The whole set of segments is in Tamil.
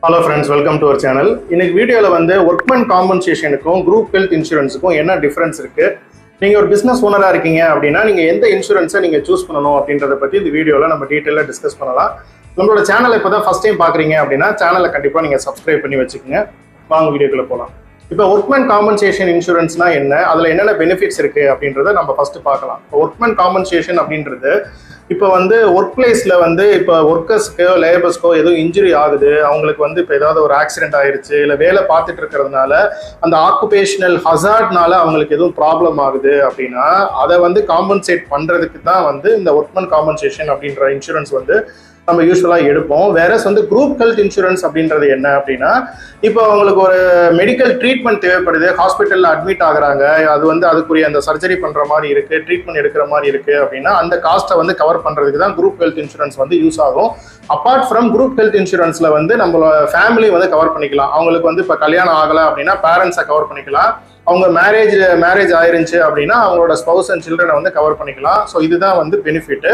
Hello friends, welcome to our channel. இன்னைக்கு வீடியோல வந்து ஒர்க்மேன் காம்பன்சேஷனுக்கும் குரூப் ஹெல்த் இன்சூரன்ஸுக்கும் என்ன டிஃபரன்ஸ் இருக்கு, நீங்க ஒரு பிசினஸ் ஓனரா இருக்கீங்க அப்படின்னா நீங்க எந்த இன்சூரன்ஸை நீங்க சூஸ் பண்ணணும் அப்படின்றத பத்தி இந்த வீடியோல நம்ம டீடைலா டிஸ்கஸ் பண்ணலாம். நம்மளோட சேனலை இப்பதான் ஃபர்ஸ்ட் டைம் பாக்குறீங்க அப்படின்னா சேனலை கண்டிப்பா நீங்க சப்ஸ்கிரைப் பண்ணி வச்சுக்கோங்க. வாங்க வீடியோக்குள்ள போலாம். இப்போ ஒர்க்மேன் காம்பன்சேஷன் இன்சூரன்ஸ்னா என்ன, அதுல என்னென்ன பெனிஃபிட்ஸ் இருக்கு அப்படின்றத நம்ம ஃபர்ஸ்ட் பார்க்கலாம். ஒர்க்மேன் காம்பன்சேஷன் அப்படின்றது இப்போ வந்து ஒர்க் பிளேஸ்ல வந்து இப்போ ஒர்க்கர்ஸ்க்கோ லேபர்ஸ்க்கோ எதுவும் இன்ஜுரி ஆகுது, அவங்களுக்கு வந்து இப்போ ஏதாவது ஒரு ஆக்சிடென்ட் ஆயிடுச்சு, இல்லை வேலை பார்த்துட்டு இருக்கிறதுனால அந்த ஆக்குபேஷனல் ஹசார்ட்னால அவங்களுக்கு எதுவும் ப்ராப்ளம் ஆகுது அப்படின்னா அதை வந்து காம்பன்சேட் பண்றதுக்கு தான் வந்து இந்த ஒர்க்மேன் காம்பன்சேஷன் அப்படின்ற இன்சூரன்ஸ் வந்து நம்ம யூஸ்வலாக எடுப்போம். வேறஸ் வந்து குரூப் ஹெல்த் இன்சூரன்ஸ் அப்படின்றது என்ன அப்படின்னா, இப்போ அவங்களுக்கு ஒரு மெடிக்கல் ட்ரீட்மெண்ட் தேவைப்படுது, ஹாஸ்பிட்டலில் அட்மிட் ஆகுறாங்க, அது வந்து அதுக்குரிய அந்த சர்ஜரி பண்ணுற மாதிரி இருக்கு, ட்ரீட்மெண்ட் எடுக்கிற மாதிரி இருக்கு அப்படின்னா அந்த காஸ்ட்டை வந்து கவர் பண்ணுறதுக்கு தான் குரூப் ஹெல்த் இன்சூரன்ஸ் வந்து யூஸ் ஆகும். அப்பார்ட் ஃப்ரம் குரூப் ஹெல்த் இன்சூரன்ஸ்ல வந்து நம்மளோட ஃபேமிலி வந்து கவர் பண்ணிக்கலாம். அவங்களுக்கு வந்து இப்போ கல்யாணம் ஆகலை அப்படின்னா பேரண்ட்ஸை கவர் பண்ணிக்கலாம். அவங்க மேரேஜ் ஆயிருந்துச்சு அப்படின்னா அவங்களோட ஸ்பௌஸ் அண்ட் சில்ட்ரனை வந்து கவர் பண்ணிக்கலாம். ஸோ இதுதான் வந்து பெனிஃபிட்.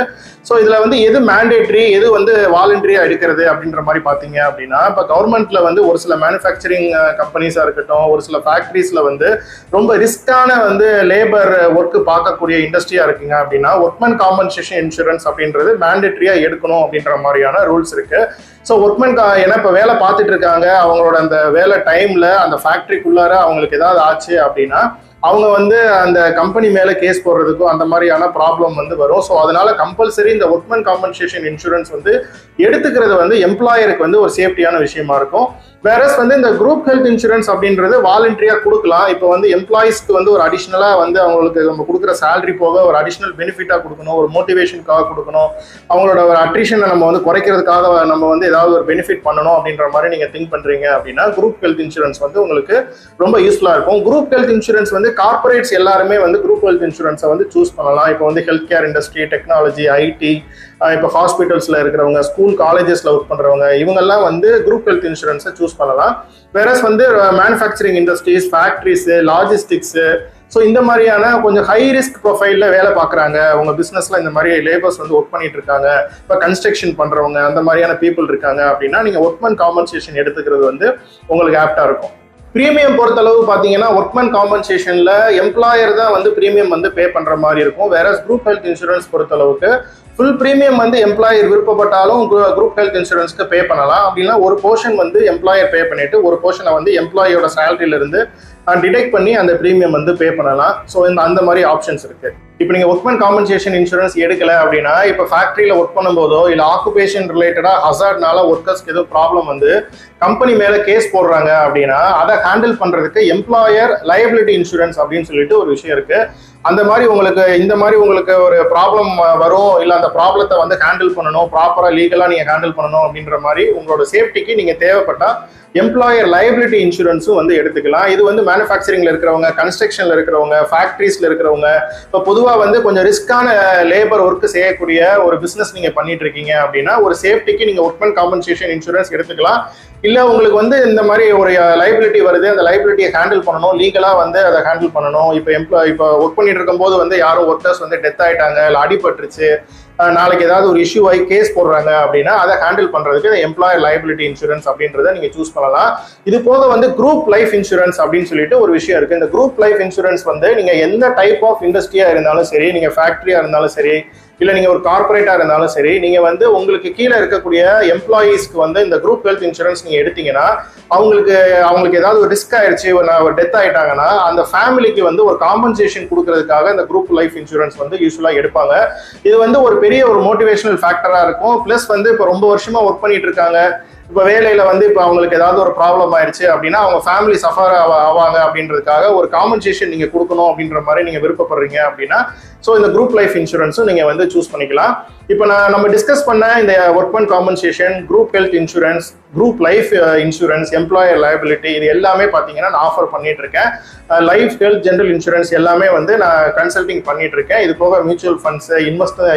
ஸோ இதில் வந்து எது மேண்டேட்ரி, எது வந்து வாலண்டரியா எடுக்கிறது அப்படின்ற மாதிரி பார்த்தீங்க அப்படின்னா, இப்போ கவர்மெண்ட்ல வந்து ஒரு சில மேனுஃபேக்சரிங் கம்பெனிஸாக இருக்கட்டும், ஒரு சில ஃபேக்ட்ரிஸ்ல வந்து ரொம்ப ரிஸ்கான வந்து லேபர் ஒர்க்கு பார்க்கக்கூடிய இண்டஸ்ட்ரியா இருக்குங்க அப்படின்னா ஒர்க்மேன் காம்பன்சேஷன் இன்சூரன்ஸ் அப்படின்றது மேண்டேட்ரியா எடுக்கணும் அப்படின்ற மாதிரியான ரூல்ஸ் இருக்கு. ஸோ ஒர்க்மேன் ஏன்னா இப்போ வேலை பார்த்துட்டு இருக்காங்க, அவங்களோட அந்த வேலை டைம்ல அந்த ஃபேக்ட்ரிக்குள்ளார அவங்களுக்கு ஏதாவது ஆச்சு அப்படின்னா அவங்க வந்து அந்த கம்பெனி மேல கேஸ் போடுறதுக்கும் அந்த மாதிரியான ப்ராப்ளம் வந்து வரும். ஸோ அதனால கம்பல்சரி இந்த ஒர்க்மேன் காம்பன்சேஷன் இன்சூரன்ஸ் வந்து எடுத்துக்கிறது வந்து எம்ப்ளாயருக்கு வந்து ஒரு சேஃப்டியான விஷயமா இருக்கும். வேறஸ் வந்து இந்த குரூப் ஹெல்த் இன்சூரன்ஸ் அப்படின்றது வாலண்டரியா கொடுக்கலாம். இப்போ வந்து எம்ப்ளாயிஸ்க்கு வந்து ஒரு அடிஷ்னலா வந்து அவங்களுக்கு நம்ம கொடுக்குற சேலரி போக ஒரு அடிஷ்னல் பெனிஃபிட்டா கொடுக்கணும், ஒரு மோட்டிவேஷனுக்காக கொடுக்கணும், அவங்களோட ஒரு அட்ரிஷனை நம்ம வந்து குறைக்கிறதுக்காக நம்ம வந்து ஏதாவது ஒரு பெனிஃபிட் பண்ணணும் அப்படின்ற மாதிரி நீங்க திங்க் பண்றீங்க அப்படின்னா குரூப் ஹெல்த் இன்சூரன்ஸ் வந்து உங்களுக்கு ரொம்ப யூஸ்ஃபுல்லா இருக்கும். குரூப் ஹெல்த் இன்சூரன்ஸ் வந்து கார்பரேட்ஸ் எல்லாருமே வந்து குரூப் ஹெல்த் இன்சூரன்ஸை வந்து சூஸ் பண்ணலாம். இப்போ வந்து health care industry, technology, IT, இப்போ ஹாஸ்பிட்டல்ஸ்ல இருக்கிறவங்க, ஸ்கூல் காலேஜஸ்ல ஒர்க் பண்றவங்க, இவங்கெல்லாம் வந்து குரூப் ஹெல்த் இன்சூரன்ஸை சூஸ் பண்ணலாம். வேறஸ் வந்து manufacturing industries, factories, logistics, so இந்த மாதிரியான கொஞ்சம் ஹை ரிஸ்க் ப்ரொஃபைல்ல வேலை பார்க்குறாங்க, உங்க பிசினஸ்ல இந்த மாதிரி லேபர்ஸ் வந்து ஒர்க் பண்ணிட்டு இருக்காங்க, இப்போ கன்ஸ்ட்ரக்ஷன் பண்றவங்க அந்த மாதிரியான பீப்புள் இருக்காங்க அப்படின்னா நீங்க ஒர்க்மேன் காம்பன்சேஷன் எடுத்துக்கிறது வந்து உங்களுக்கு ஆப்டா இருக்கும். பிரீமியம் பொறுத்தளவு பார்த்தீங்கன்னா ஒர்க்மேன் காம்பன்சேஷன்ல எம்ப்ளாயர் தான் வந்து பிரீமியம் வந்து பே பண்ற மாதிரி இருக்கும். வேற குரூப் ஹெல்த் இன்சூரன்ஸ் பொறுத்தளவுக்கு ஃபுல் பிரீமியம் வந்து எம்ப்ளாயர் விருப்பப்பட்டாலும் குரூப் ஹெல்த் இன்சூரன்ஸ்க்கு பே பண்ணலாம். அப்படின்னா ஒரு போர்ஷன் வந்து எம்ப்ளாயர் பே பண்ணிட்டு ஒரு போர்ஷனை வந்து எம்ப்ளாயோட சேலரியில இருந்து டிடெக்ட் பண்ணி அந்த பிரீமியம் வந்து பே பண்ணலாம். ஸோ அந்த மாதிரி ஆப்ஷன்ஸ் இருக்கு. இப்போ நீங்க ஒர்க்மேன் காம்பன்சேஷன் இன்சூரன்ஸ் எடுக்கல அப்படின்னா இப்போ ஃபேக்டரியில ஒர்க் பண்ணும்போதோ இல்லை ஆக்குபேஷன் ரிலேட்டடா ஹசார்ட்னால ஒர்க்கர்ஸ்க்கு ஏதோ ப்ராப்ளம் வந்து கம்பெனி மேல கேஸ் போடுறாங்க அப்படின்னா அதை ஹேண்டில் பண்றதுக்கு எம்ப்ளாயர் லயபிலிட்டி இன்சூரன்ஸ் அப்படின்னு சொல்லிட்டு ஒரு விஷயம் இருக்கு. அந்த மாதிரி உங்களுக்கு ஒரு ப்ராப்ளம் வரும், இல்லை அந்த ப்ராப்ளத்தை வந்து ஹேண்டில் பண்ணணும், ப்ராப்பரா லீகலா நீங்க ஹேண்டில் பண்ணணும் அப்படின்ற மாதிரி உங்களோட சேஃப்டிக்கு நீங்க தேவைப்பட்டா எம்ப்ளாயர் லயபிலிட்டி இன்சூரன்ஸும் வந்து எடுத்துக்கலாம். இது வந்து மேனுஃபேக்சரிங்ல இருக்கிறவங்க, கன்ஸ்ட்ரக்ஷன்ல இருக்கிறவங்க, ஃபேக்டரிஸ்ல இருக்கிறவங்க, இப்போ பொதுவாக வந்து கொஞ்சம் ரிஸ்கான லேபர் ஒர்க் செய்யக்கூடிய ஒரு பிசினஸ் நீங்க பண்ணிட்டு இருக்கீங்க அப்படின்னா ஒரு சேஃப்டிக்கு நீங்க ஒர்க்மேன் காம்பன்சேஷன் இன்சூரன்ஸ் எடுத்துக்கலாம். இல்லை உங்களுக்கு வந்து இந்த மாதிரி ஒரு லைபிலிட்டி வருது, அந்த லைபிலிட்டியை ஹேண்டில் பண்ணணும், லீகலா வந்து அதை ஹேண்டில் பண்ணணும். இப்போ ஒர்க் பண்ணிட்டு இருக்கும்போது வந்து யாரும் ஒர்க்கர்ஸ் வந்து டெத் ஆயிட்டாங்க, இல்லை அடிபட்டுருச்சு, நாளைக்கு ஏதாவது ஒரு இஷ்யூ ஆகி கேஸ் போடுறாங்க அப்படின்னா அதை ஹேண்டில் பண்றதுக்கு எம்ப்ளாயர் லைபிலிட்டி இன்சூரன்ஸ் அப்படின்றத நீங்க சூஸ் பண்ணலாம். இது போக வந்து குரூப் லைஃப் இன்சூரன்ஸ் அப்படின்னு சொல்லிட்டு ஒரு விஷயம் இருக்கு. இந்த குரூப் லைஃப் இன்சூரன்ஸ் வந்து நீங்க எந்த டைப் ஆஃப் இண்டஸ்ட்ரியா இருந்தாலும் சரி, நீங்க ஃபேக்டரியா இருந்தாலும் சரி, இல்லை நீங்கள் ஒரு கார்பரேட்டாக இருந்தாலும் சரி, நீங்கள் வந்து உங்களுக்கு கீழே இருக்கக்கூடிய எம்ப்ளாயீஸ்க்கு வந்து இந்த குரூப் ஹெல்த் இன்சூரன்ஸ் நீங்கள் எடுத்தீங்கன்னா அவங்களுக்கு ஏதாவது ஒரு ரிஸ்க் ஆயிடுச்சு, ஒரு டெத் ஆயிட்டாங்கன்னா அந்த ஃபேமிலிக்கு வந்து ஒரு காம்பன்சேஷன் கொடுக்கறதுக்காக இந்த குரூப் லைஃப் இன்சூரன்ஸ் வந்து யூஸ்வலாக எடுப்பாங்க. இது வந்து ஒரு பெரிய ஒரு மோட்டிவேஷனல் ஃபேக்டராக இருக்கும். ப்ளஸ் வந்து இப்போ ரொம்ப வருஷமா ஒர்க் பண்ணிட்டு இருக்காங்க, இப்போ வேலையில வந்து இப்போ அவங்களுக்கு ஏதாவது ஒரு ப்ராப்ளம் ஆயிடுச்சு அப்படின்னா அவங்க ஃபேமிலி சஃபர் ஆவாங்க அப்படின்றதுக்காக ஒரு காம்பன்சேஷன் நீங்க கொடுக்கணும் அப்படின்ற மாதிரி நீங்க விருப்பப்படுறீங்க அப்படின்னா ஸோ இந்த குரூப் லைஃப் இன்சூரன்ஸும் நீங்க வந்து சூஸ் பண்ணிக்கலாம். இப்போ நம்ம டிஸ்கஸ் பண்ண இந்த workmen compensation, group health insurance, group life insurance, employer liability, இது எல்லாமே பார்த்தீங்கன்னா நான் ஆஃபர் பண்ணிட்டு இருக்கேன். லைஃப், ஹெல்த், ஜெனரல் இன்சூரன்ஸ் எல்லாமே வந்து நான் கன்சல்டிங் பண்ணிட்டு இருக்கேன். இது போக மியூச்சுவல் ஃபண்ட்ஸ்,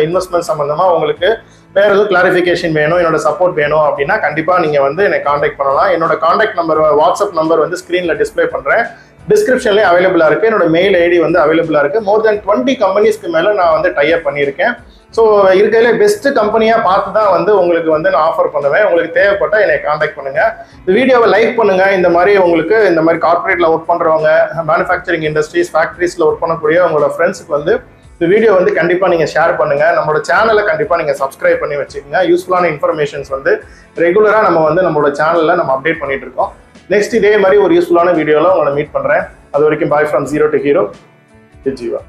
இன்வெஸ்ட்மெண்ட் சம்பந்தமா உங்களுக்கு வேற எதுவும் கிளாரிஃபிகேஷன் வேணும், என்னோட சப்போர்ட் வேணும் அப்படின்னா கண்டிப்பா நீங்க வந்து என்னை காண்டாக்ட் பண்ணலாம். என்னோட காண்டாக்ட் நம்பர், வாட்ஸ்அப் நம்பர் வந்து ஸ்கிரீன்ல டிஸ்பிளே பண்றேன். டிஸ்கிரிப்ஷன்லேயே அவைலபிளா இருக்கு. என்னோட மெயில் ஐடி வந்து அவைலபிளா இருக்கு. மோர் தென் 20 கம்பெனிஸ்க்கு மேல நான் வந்து டைப் பண்ணியிருக்கேன். ஸோ இருக்கிறதுல பெஸ்ட் கம்பெனியாக பார்த்து தான் வந்து உங்களுக்கு வந்து நான் ஆஃபர் பண்ணுவேன். உங்களுக்கு தேவைப்பட்டால் என்னை காண்டாக்ட் பண்ணுங்கள். இந்த வீடியோவை லைக் பண்ணுங்கள். இந்த மாதிரி உங்களுக்கு இந்த மாதிரி கார்பரேட்டில் ஒர்க் பண்ணுறவங்க, மேனுஃபேக்சரிங் இண்டஸ்ட்ரீஸ், ஃபேக்ட்ரிஸில் ஒர்க் பண்ணக்கூடிய உங்களோட ஃப்ரெண்ட்ஸுக்கு வந்து இந்த வீடியோ வந்து கண்டிப்பாக நீங்கள் ஷேர் பண்ணுங்கள். நம்மளோட சேனலை கண்டிப்பாக நீங்கள் சப்ஸ்கிரைப் பண்ணி வச்சுக்கோங்க. யூஸ்ஃபுல்லான இன்ஃபர்மேஷன்ஸ் வந்து ரெகுலராக நம்ம வந்து நம்மளோட சேனலில் நம்ம அப்டேட் பண்ணிட்டு இருக்கோம். நெக்ஸ்ட் இதே மாதிரி ஒரு யூஸ்ஃபுல்லான வீடியோவில் உங்களை மீட் பண்ணுறேன். அது வரைக்கும் bye from zero to hero, Jeeva.